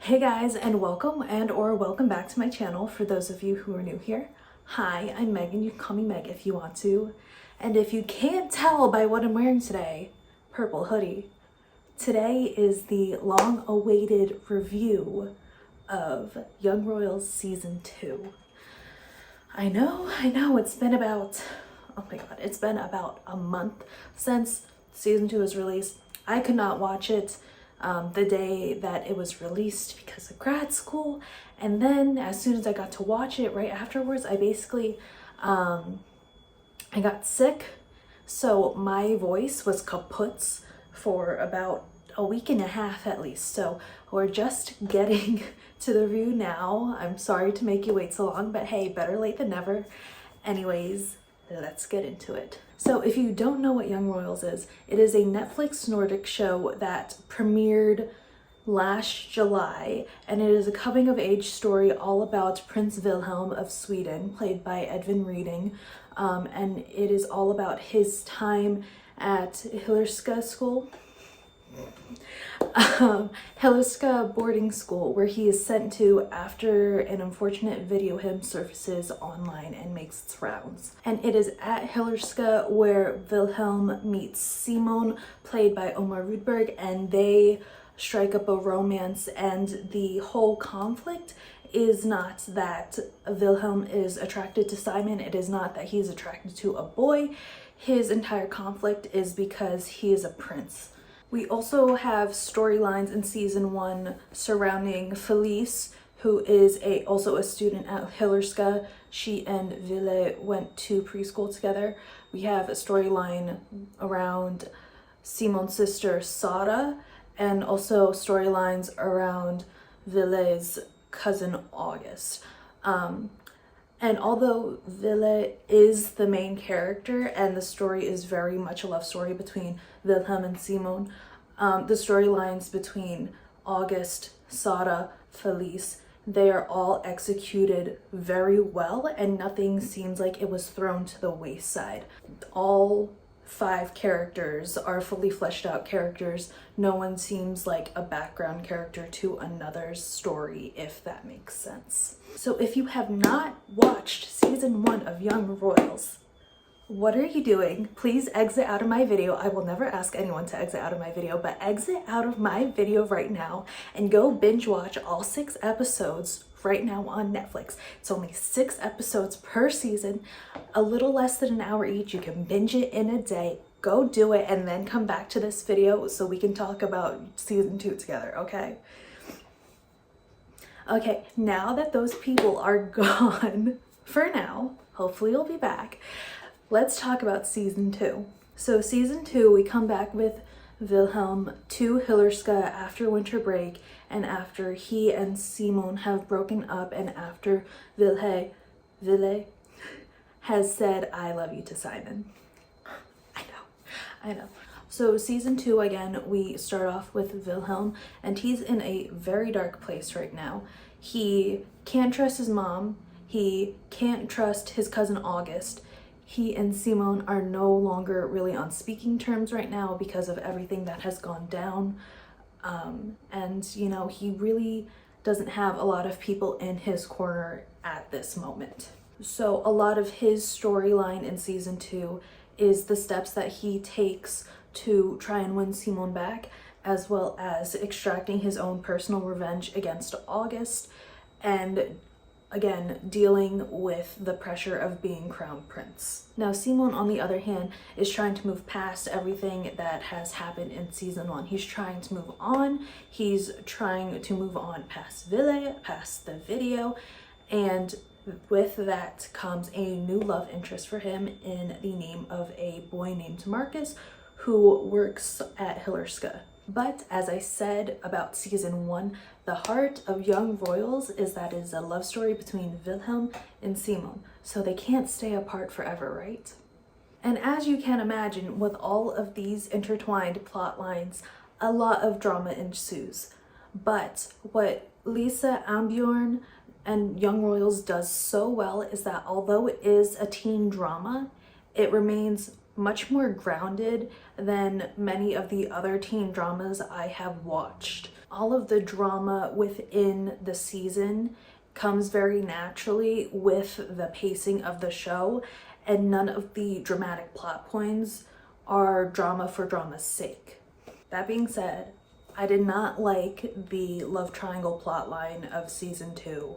Hey guys, and welcome back to my channel for those of you who are new here. Hi, I'm Megan. You can call me Meg if you want to. And if you can't tell by what I'm wearing today, purple hoodie. Today is the long-awaited review of Young Royals Season 2. I know, it's been about, oh my god, it's been about a month since Season 2 was released. I could not watch it the day that it was released because of grad school, and then as soon as I got to watch it right afterwards, I basically I got sick, so my voice was kaput for about a week and a half at least. So we're just getting to the review now. I'm sorry to make you wait so long, but hey, better late than never. Anyways, let's get into it. So if you don't know what Young Royals is, it is a Netflix Nordic show that premiered last July, and it is a coming of age story all about Prince Wilhelm of Sweden, played by Edvin Reading, and it is all about his time at Hillerska School. Hillerska boarding school, where he is sent to after an unfortunate video him surfaces online and makes its rounds. And it is at Hillerska where Wilhelm meets Simon, played by Omar Rudberg, and they strike up a romance. And the whole conflict is not that Wilhelm is attracted to Simon, it is not that he's attracted to a boy. His entire conflict is because he is a prince. We also have storylines in season 1 surrounding Felice, who is also a student at Hillerska. She and Ville went to preschool together. We have a storyline around Simon's sister Sara, and also storylines around Ville's cousin August. And although Ville is the main character and the story is very much a love story between Wilhelm and Simon, the storylines between August, Sara, Felice, they are all executed very well, and nothing seems like it was thrown to the wayside. All 5 characters are fully fleshed out characters. No one seems like a background character to another's story, if that makes sense. So if you have not watched season 1 of Young Royals, what are you doing? Please exit out of my video. I will never ask anyone to exit out of my video, but exit out of my video right now and go binge watch all 6 episodes right now on Netflix. It's only 6 episodes per season, a little less than an hour each. You can binge it in a day. Go do it and then come back to this video so we can talk about season 2 together, okay? Okay, now that those people are gone for now, hopefully you'll be back, let's talk about season 2. So season 2, we come back with Wilhelm to Hillerska after winter break, and after he and Simon have broken up, and after Ville has said I love you to Simon. I know. So season 2, again, we start off with Wilhelm, and he's in a very dark place right now. He can't trust his mom. He can't trust his cousin August. He and Simon are no longer really on speaking terms right now because of everything that has gone down. And, you know, he really doesn't have a lot of people in his corner at this moment. So a lot of his storyline in season 2 is the steps that he takes to try and win Simon back, as well as extracting his own personal revenge against August, and again, dealing with the pressure of being crown prince. Now, Simon, on the other hand, is trying to move past everything that has happened in season 1. He's trying to move on. He's trying to move on past Ville, past the video, and with that comes a new love interest for him in the name of a boy named Marcus, who works at Hillerska. But as I said about season 1, the heart of Young Royals is that it is a love story between Wilhelm and Simon, so they can't stay apart forever, right? And as you can imagine, with all of these intertwined plot lines, a lot of drama ensues. But what Lisa Ambjorn and Young Royals does so well is that although it is a teen drama, it remains much more grounded than many of the other teen dramas I have watched. All of the drama within the season comes very naturally with the pacing of the show, and none of the dramatic plot points are drama for drama's sake. That being said, I did not like the love triangle plotline of season 2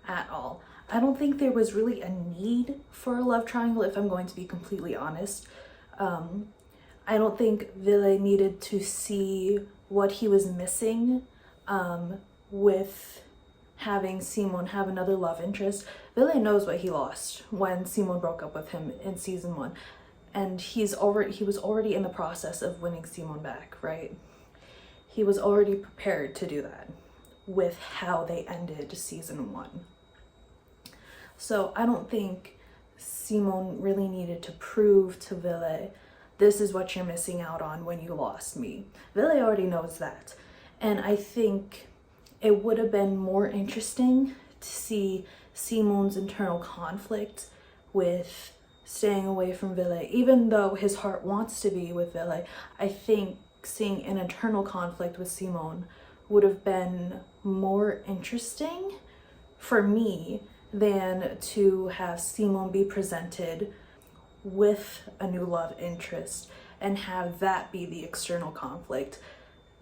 at all. I don't think there was really a need for a love triangle, if I'm going to be completely honest. I don't think Ville needed to see what he was missing with having Simon have another love interest. Ville knows what he lost when Simon broke up with him in season 1, and he was already in the process of winning Simon back, right? He was already prepared to do that with how they ended season 1. So I don't think Simon really needed to prove to Ville, this is what you're missing out on when you lost me. Ville already knows that. And I think it would have been more interesting to see Simon's internal conflict with staying away from Ville. Even though his heart wants to be with Ville, I think seeing an internal conflict with Simon would have been more interesting for me than to have Simon be presented with a new love interest and have that be the external conflict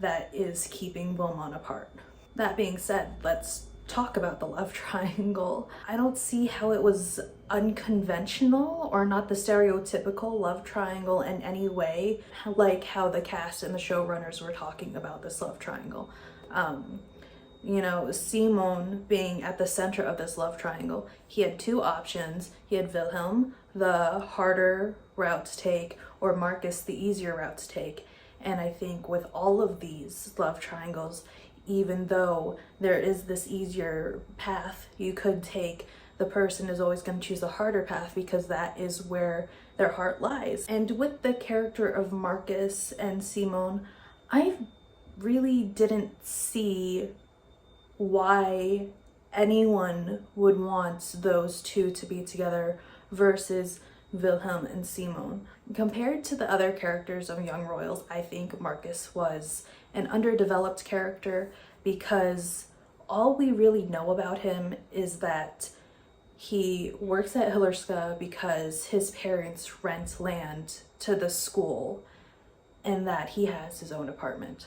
that is keeping Wilmon apart. That being said, let's talk about the love triangle. I don't see how it was unconventional or not the stereotypical love triangle in any way, like how the cast and the showrunners were talking about this love triangle. You know, Simon being at the center of this love triangle, he had two options. He had Wilhelm, the harder route to take, or Marcus, the easier route to take. And I think with all of these love triangles, even though there is this easier path you could take, the person is always going to choose the harder path because that is where their heart lies. And with the character of Marcus and Simon, I really didn't see why anyone would want those two to be together versus Wilhelm and Simon. Compared to the other characters of Young Royals, I think Marcus was an underdeveloped character because all we really know about him is that he works at Hillerska because his parents rent land to the school and that he has his own apartment.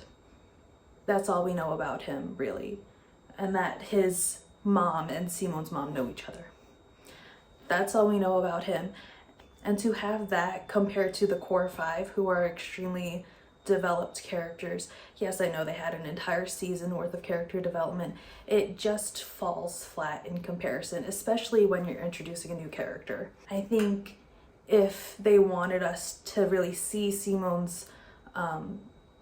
That's all we know about him, really. And that his mom and Simon's mom know each other. That's all we know about him. And to have that compared to the core five, who are extremely developed characters, yes, I know they had an entire season worth of character development, it just falls flat in comparison, especially when you're introducing a new character. I think if they wanted us to really see Simon's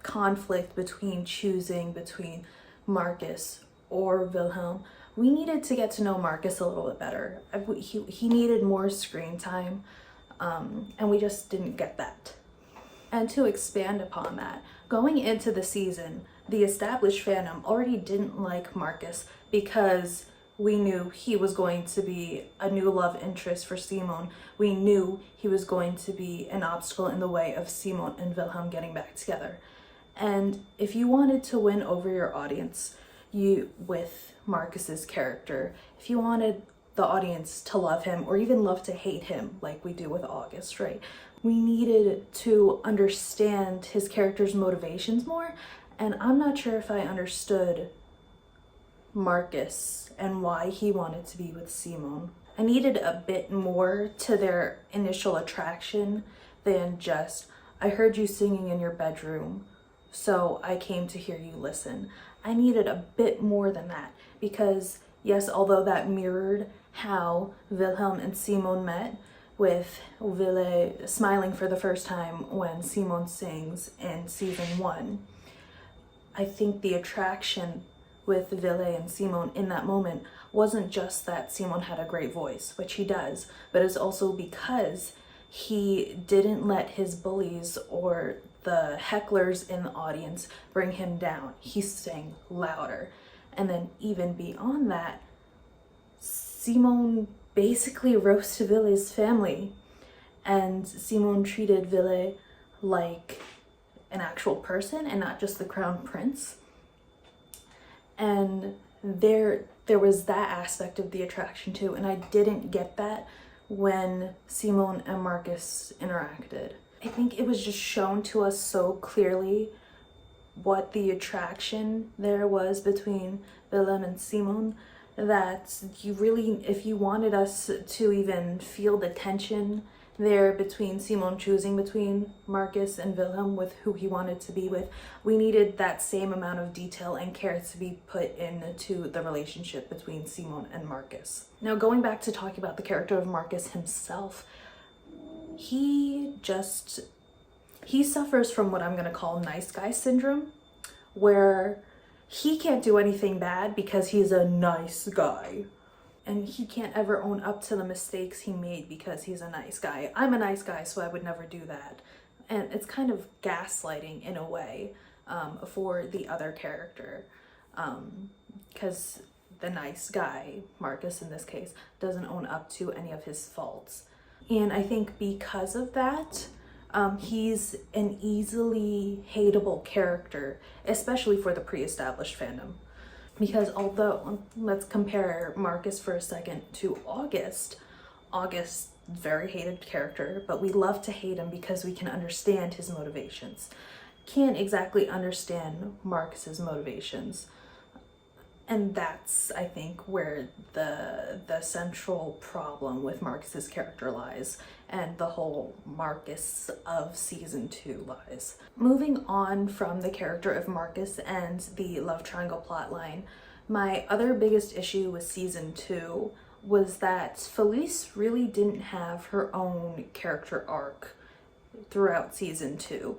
conflict between choosing between Marcus or Wilhelm, we needed to get to know Marcus a little bit better. He needed more screen time, and we just didn't get that. And to expand upon that, going into the season, the established fandom already didn't like Marcus because we knew he was going to be a new love interest for Simon. We knew he was going to be an obstacle in the way of Simon and Wilhelm getting back together. And if you wanted to win over your audience, with Marcus's character, if you wanted the audience to love him or even love to hate him like we do with August, right? We needed to understand his character's motivations more, and I'm not sure if I understood Marcus and why he wanted to be with Simon. I needed a bit more to their initial attraction than just, I heard you singing in your bedroom, so I came to hear you listen. I needed a bit more than that because, yes, although that mirrored how Wilhelm and Simon met, with Ville smiling for the first time when Simon sings in season 1, I think the attraction with Ville and Simon in that moment wasn't just that Simon had a great voice, which he does, but it's also because he didn't let his bullies or the hecklers in the audience bring him down. He sang louder. And then even beyond that, Simon basically roasted Ville's family. and Simon treated Ville like an actual person and not just the crown prince. And there was that aspect of the attraction too, and I didn't get that when Simon and Marcus interacted. I think it was just shown to us so clearly what the attraction there was between Willem and Simon, that you really, if you wanted us to even feel the tension there between Simon choosing between Marcus and Wilhelm with who he wanted to be with, we needed that same amount of detail and care to be put into the relationship between Simon and Marcus. Now, going back to talking about the character of Marcus himself, he suffers from what I'm going to call nice guy syndrome, where he can't do anything bad because he's a nice guy. And he can't ever own up to the mistakes he made because he's a nice guy. I'm a nice guy, so I would never do that. And it's kind of gaslighting in a way for the other character. Because the nice guy, Marcus in this case, doesn't own up to any of his faults. And I think because of that, he's an easily hateable character, especially for the pre-established fandom. Because although, let's compare Marcus for a second to August. August, very hated character, but we love to hate him because we can understand his motivations. Can't exactly understand Marcus's motivations. And that's, I think, where the central problem with Marcus's character lies, and the whole Marcus of season 2 lies. Moving on from the character of Marcus and the love triangle plotline, my other biggest issue with season 2 was that Felice really didn't have her own character arc throughout season 2.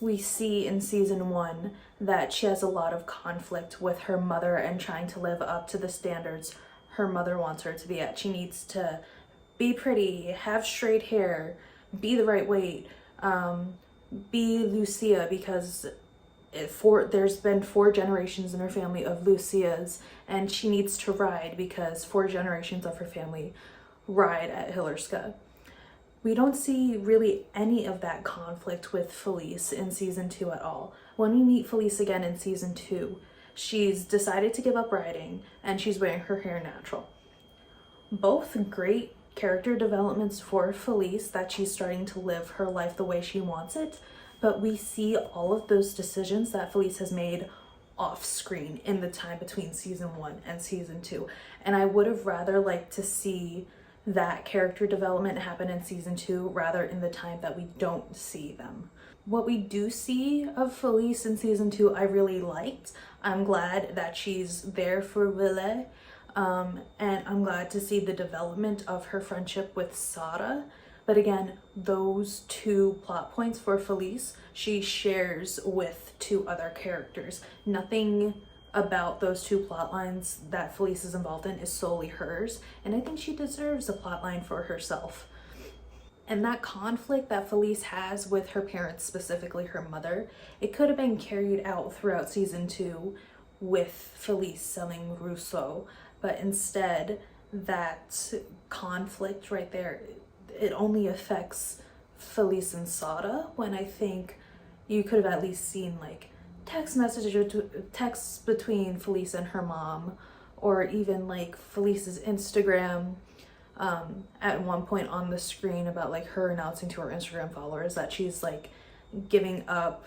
We see in season 1 that she has a lot of conflict with her mother and trying to live up to the standards her mother wants her to be at. She needs to be pretty, have straight hair, be the right weight, be Lucia, because there's been 4 generations in her family of Lucias, and she needs to ride because 4 generations of her family ride at Hillerska. We don't see really any of that conflict with Felice in season 2 at all. When we meet Felice again in season 2, she's decided to give up riding and she's wearing her hair natural. Both great character developments for Felice, that she's starting to live her life the way she wants it, but we see all of those decisions that Felice has made off screen in the time between season 1 and season 2. And I would have rather liked to see that character development happen in season 2 rather in the time that we don't see them. What we do see of Felice in season 2 I really liked. I'm glad that she's there for Ville, and I'm glad to see the development of her friendship with Sara. But again, those 2 plot points for Felice, she shares with 2 other characters. Nothing about those 2 plot lines that Felice is involved in is solely hers, and I think she deserves a plot line for herself. And that conflict that Felice has with her parents, specifically her mother, it could have been carried out throughout season 2 with Felice selling Rousseau, but instead that conflict right there, it only affects Felice and Sada, when I think you could have at least seen like texts between Felice and her mom, or even like Felice's Instagram at one point on the screen about like her announcing to her Instagram followers that she's like giving up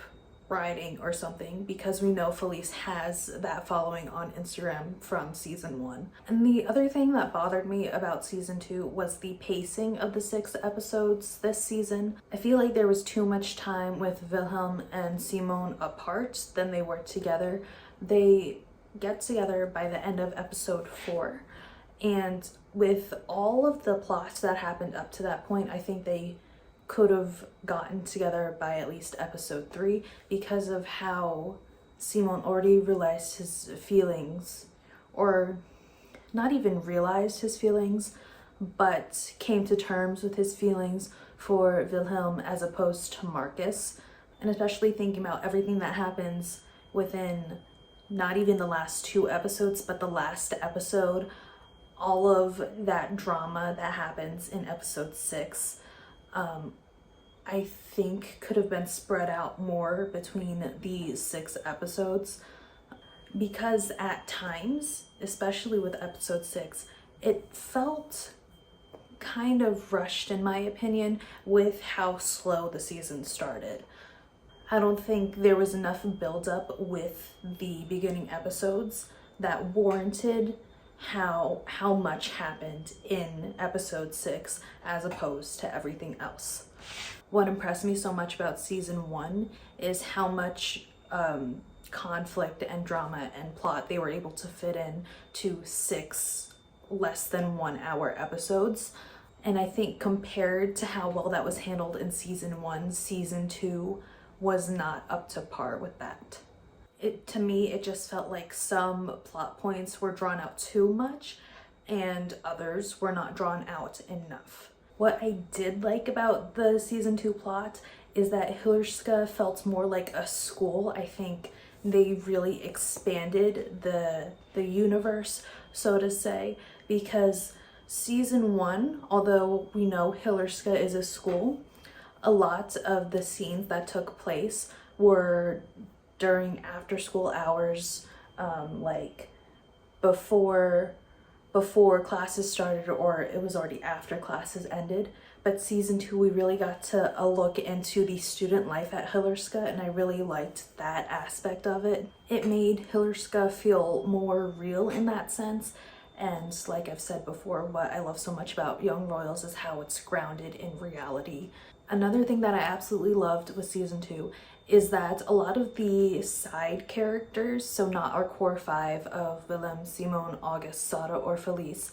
riding or something, because we know Felice has that following on Instagram from season 1. And the other thing that bothered me about season 2 was the pacing of the 6 episodes this season. I feel like there was too much time with Wilhelm and Simon apart than they were together. They get together by the end of episode 4, and with all of the plots that happened up to that point, I think they could have gotten together by at least episode 3, because of how Simon already realized his feelings, or not even realized his feelings, but came to terms with his feelings for Wilhelm as opposed to Marcus. And especially thinking about everything that happens within not even the last 2 episodes, but the last episode, all of that drama that happens in episode 6. I think could have been spread out more between the 6 episodes, because at times, especially with episode 6, it felt kind of rushed in my opinion with how slow the season started. I don't think there was enough build-up with the beginning episodes that warranted how much happened in episode 6 as opposed to everything else. What impressed me so much about season 1 is how much conflict and drama and plot they were able to fit in to 6 less than 1 hour episodes. And I think compared to how well that was handled in season 1, season 2 was not up to par with that. To me, it just felt like some plot points were drawn out too much and others were not drawn out enough. What I did like about the season 2 plot is that Hillerska felt more like a school. I think they really expanded the universe, so to say, because season 1, although we know Hillerska is a school, a lot of the scenes that took place were during after school hours, like before classes started, or it was already after classes ended. But season 2, we really got to a look into the student life at Hillerska, and I really liked that aspect of it. It made Hillerska feel more real in that sense. And like I've said before, what I love so much about Young Royals is how it's grounded in reality. Another thing that I absolutely loved with season 2 is that a lot of the side characters, so not our core 5 of Wilmon, Simone, August, Sara, or Felice,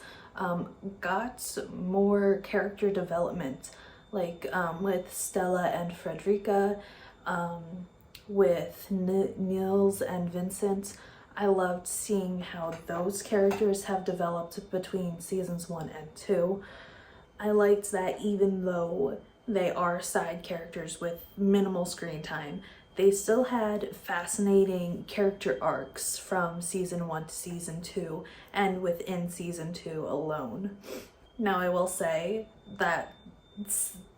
got more character development, like with Stella and Frederica, with Niels and Vincent. I loved seeing how those characters have developed between seasons 1 and 2. I liked that even though they are side characters with minimal screen time, they still had fascinating character arcs from season 1 to season 2 and within season 2 alone. Now I will say that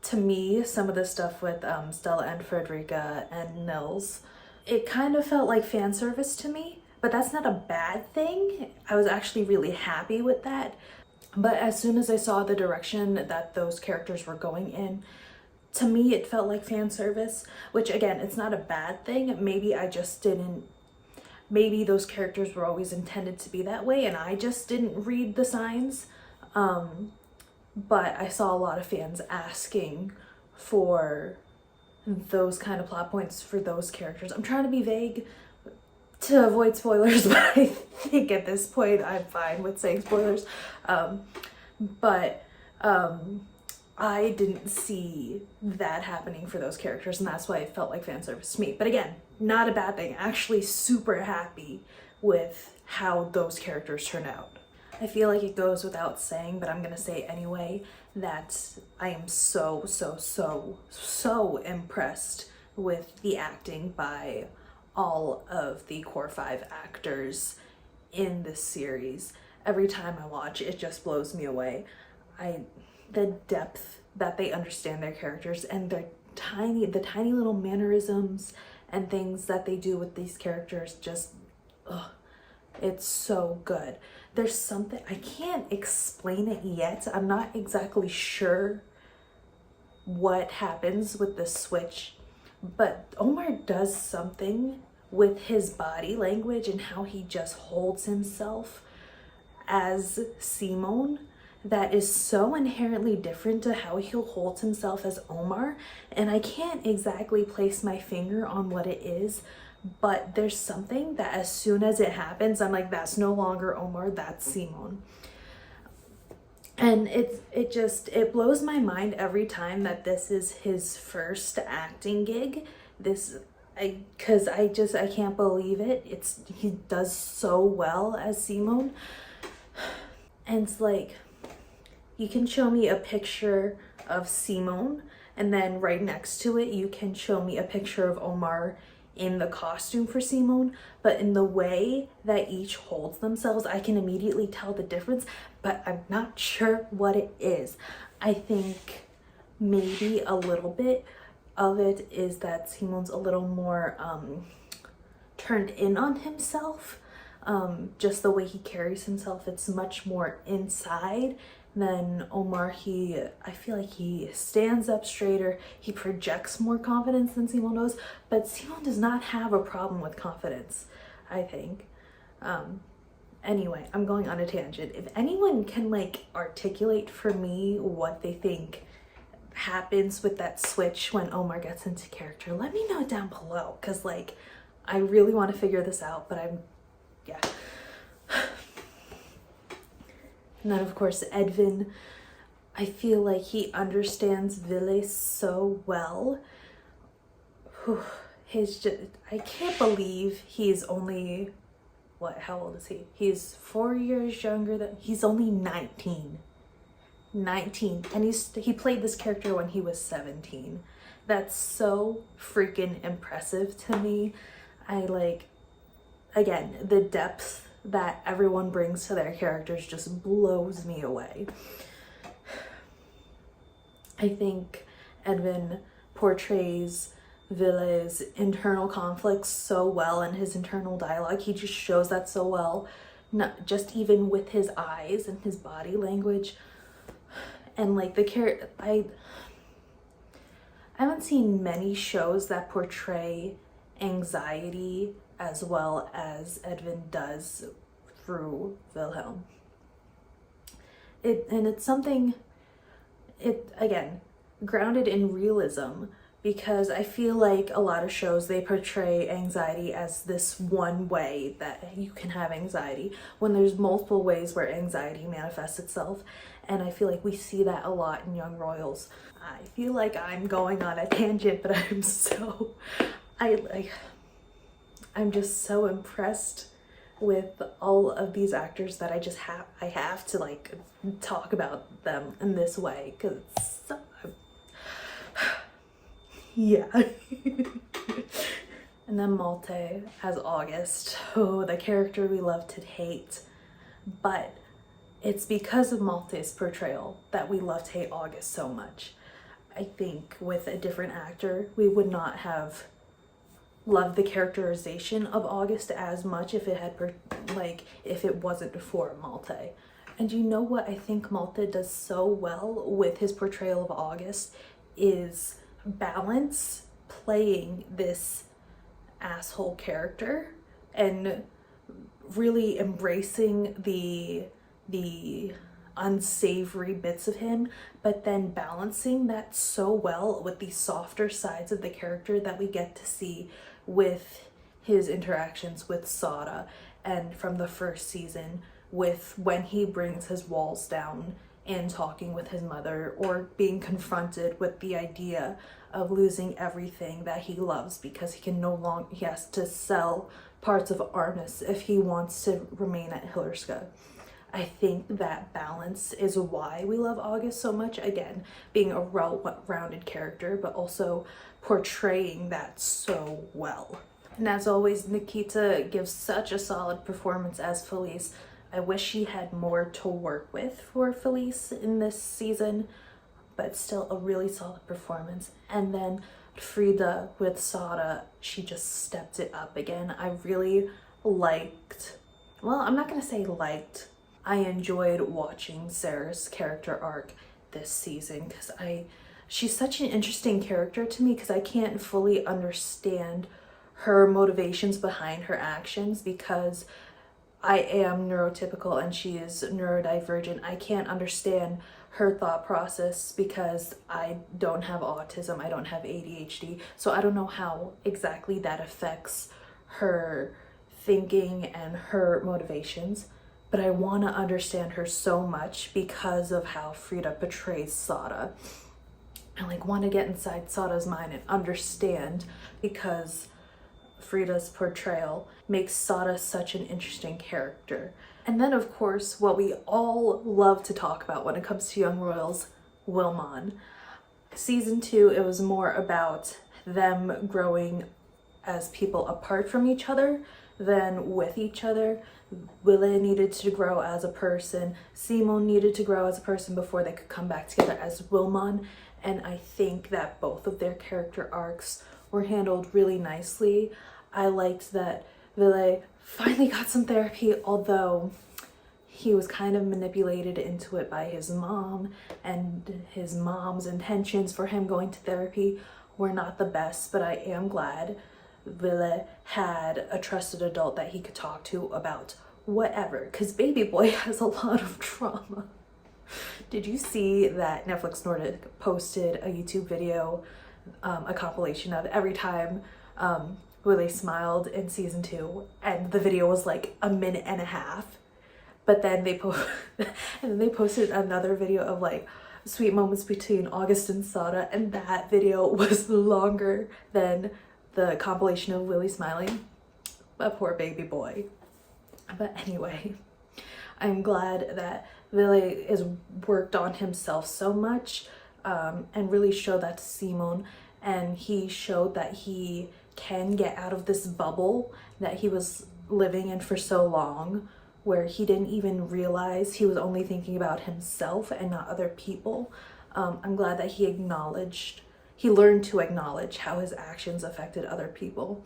to me, some of the stuff with Stella and Frederica and Nils, it kind of felt like fan service to me, but that's not a bad thing. I was actually really happy with that. But as soon as I saw the direction that those characters were going in, to me it felt like fan service, which again, it's not a bad thing. Maybe those characters were always intended to be that way and I just didn't read the signs. But I saw a lot of fans asking for those kind of plot points for those characters. I'm trying to be vague to avoid spoilers, but I think at this point I'm fine with saying spoilers. But I didn't see that happening for those characters, and that's why it felt like fan service to me. But again, not a bad thing. Actually super happy with how those characters turn out. I feel like it goes without saying, but I'm gonna say it anyway, that I am so impressed with the acting by all of the core 5 actors in this series. Every time I watch, it just blows me away. The depth that they understand their characters and the tiny little mannerisms and things that they do with these characters, just, it's so good. There's something, I can't explain it yet. I'm not exactly sure what happens with the switch, but Omar does something with his body language and how he just holds himself as Simone that is so inherently different to how he'll hold himself as Omar. And I can't exactly place my finger on what it is, but there's something that as soon as it happens, I'm like, that's no longer Omar, that's Simone. And it blows my mind every time that this is his first acting gig. Because I can't believe it. He does so well as Simone. And it's like, you can show me a picture of Simone, and then right next to it, you can show me a picture of Omar in the costume for Simone, but in the way that each holds themselves, I can immediately tell the difference, but I'm not sure what it is. I think maybe a little bit of it is that Simon's a little more turned in on himself. Just the way he carries himself, it's much more inside than Omar. I feel like he stands up straighter, he projects more confidence than Simon does, but Simon does not have a problem with confidence, I think. Anyway, I'm going on a tangent. If anyone can like articulate for me what they think happens with that switch when Omar gets into character, let me know down below, because like I really want to figure this out, but yeah. And then of course Edwin, I feel like he understands Ville so well. I can't believe he's only, how old is he? He's 4 years younger than, he's only 19. And he played this character when he was 17. That's so freaking impressive to me. Again, the depth that everyone brings to their characters just blows me away. I think Edwin portrays Ville's internal conflicts so well in his internal dialogue. He just shows that so well, not just even with his eyes and his body language. And like the character, I haven't seen many shows that portray anxiety as well as Edwin does through Wilhelm. It's something, again, grounded in realism, because I feel like a lot of shows, they portray anxiety as this one way that you can have anxiety, when there's multiple ways where anxiety manifests itself. And I feel like we see that a lot in Young Royals. I feel like I'm going on a tangent, but I'm just so impressed with all of these actors that I have to like talk about them in this way, because it's so, yeah. And then Malte as August, the character we love to hate, but it's because of Malte's portrayal that we love to hate August so much. I think with a different actor, we would not have loved the characterization of August as much if it wasn't for Malte. And you know what I think Malte does so well with his portrayal of August is balance playing this asshole character and really embracing the unsavory bits of him, but then balancing that so well with the softer sides of the character that we get to see with his interactions with Sada, and from the first season with when he brings his walls down and talking with his mother, or being confronted with the idea of losing everything that he loves because he has to sell parts of Arnis if he wants to remain at Hillerska. I think that balance is why we love August so much. Again, being a well-rounded character, but also portraying that so well. And as always, Nikita gives such a solid performance as Felice. I wish she had more to work with for Felice in this season, but still a really solid performance. And then Frida with Sada, she just stepped it up again. I really liked, well, I'm not gonna say liked, I enjoyed watching Sarah's character arc this season, because she's such an interesting character to me, because I can't fully understand her motivations behind her actions, because I am neurotypical and she is neurodivergent. I can't understand her thought process because I don't have autism, I don't have ADHD, so I don't know how exactly that affects her thinking and her motivations. But I want to understand her so much because of how Frida portrays Sada. I want to get inside Sada's mind and understand, because Frida's portrayal makes Sada such an interesting character. And then of course, what we all love to talk about when it comes to Young Royals, Wilmon. Season 2, it was more about them growing as people apart from each other than with each other. Wille needed to grow as a person, Simon needed to grow as a person before they could come back together as Wilmon, and I think that both of their character arcs were handled really nicely. I liked that Ville finally got some therapy, although he was kind of manipulated into it by his mom, and his mom's intentions for him going to therapy were not the best, but I am glad Ville had a trusted adult that he could talk to about whatever, because baby boy has a lot of trauma. Did you see that Netflix Nordic posted a YouTube video, a compilation of every time Ville smiled in season 2, and the video was like a minute and a half, but then they posted another video of like sweet moments between August and Sada, and that video was longer than the compilation of Willie smiling. But poor baby boy. But anyway, I'm glad that Ville is worked on himself so much, and really showed that to Simon, and he showed that he can get out of this bubble that he was living in for so long, where he didn't even realize he was only thinking about himself and not other people. I'm glad that he learned to acknowledge how his actions affected other people.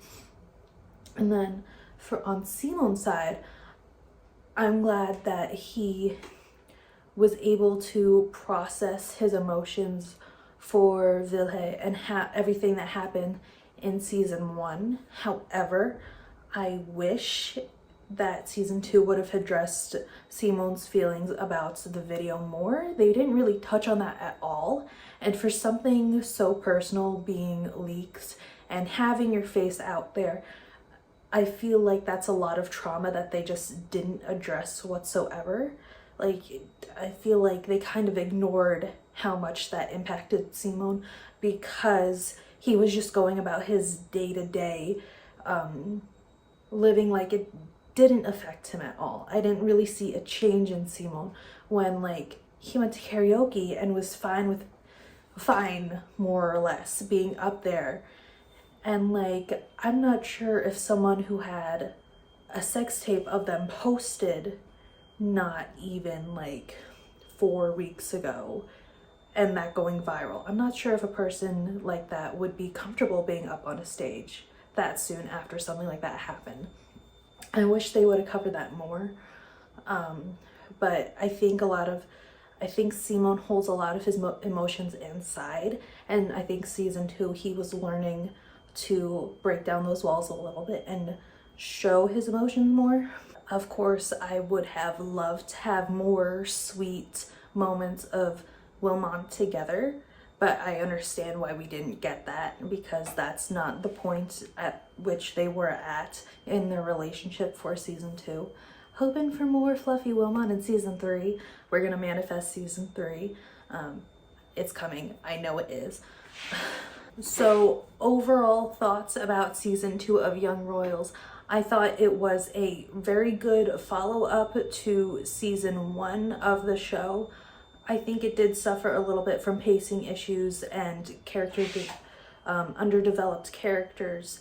And then on Simon's side, I'm glad that he was able to process his emotions for Ville and everything that happened in season 1. However, I wish that season 2 would have addressed Simon's feelings about the video more. They didn't really touch on that at all. And for something so personal being leaked and having your face out there, I feel like that's a lot of trauma that they just didn't address whatsoever. Like, I feel like they kind of ignored how much that impacted Simon, because he was just going about his day-to-day living like it didn't affect him at all. I didn't really see a change in Simon when like he went to karaoke and was fine, more or less, being up there. And like, I'm not sure if someone who had a sex tape of them posted not even like 4 weeks ago and that going viral, I'm not sure if a person like that would be comfortable being up on a stage that soon after something like that happened. I wish they would have covered that more. But I think Simon holds a lot of his emotions inside, and I think season 2 he was learning to break down those walls a little bit and show his emotions more. Of course, I would have loved to have more sweet moments of Wilmon together, but I understand why we didn't get that, because that's not the point at which they were at in their relationship for season 2. Hoping for more fluffy Wilmon in season 3. We're gonna manifest season 3. It's coming, I know it is. So overall thoughts about season 2 of Young Royals. I thought it was a very good follow-up to season 1 of the show. I think it did suffer a little bit from pacing issues and underdeveloped characters,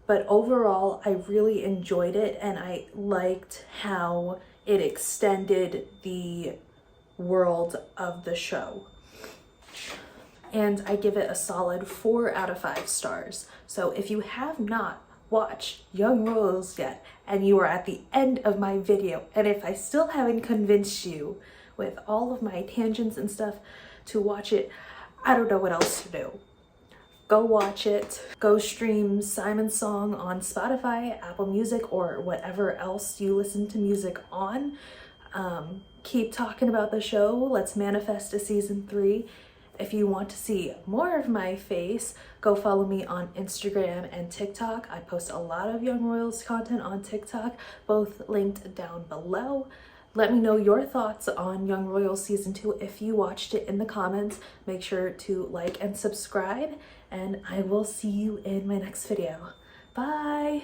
but overall I really enjoyed it, and I liked how it extended the world of the show. And I give it a solid 4 out of 5 stars. So if you have not watched Young Royals yet, and you are at the end of my video, and if I still haven't convinced you with all of my tangents and stuff to watch it, I don't know what else to do. Go watch it. Go stream Simon's song on Spotify, Apple Music, or whatever else you listen to music on. Keep talking about the show. Let's manifest a season 3. If you want to see more of my face, go follow me on Instagram and TikTok. I post a lot of Young Royals content on TikTok, both linked down below. Let me know your thoughts on Young Royals season 2 if you watched it in the comments. Make sure to like and subscribe, and I will see you in my next video. Bye!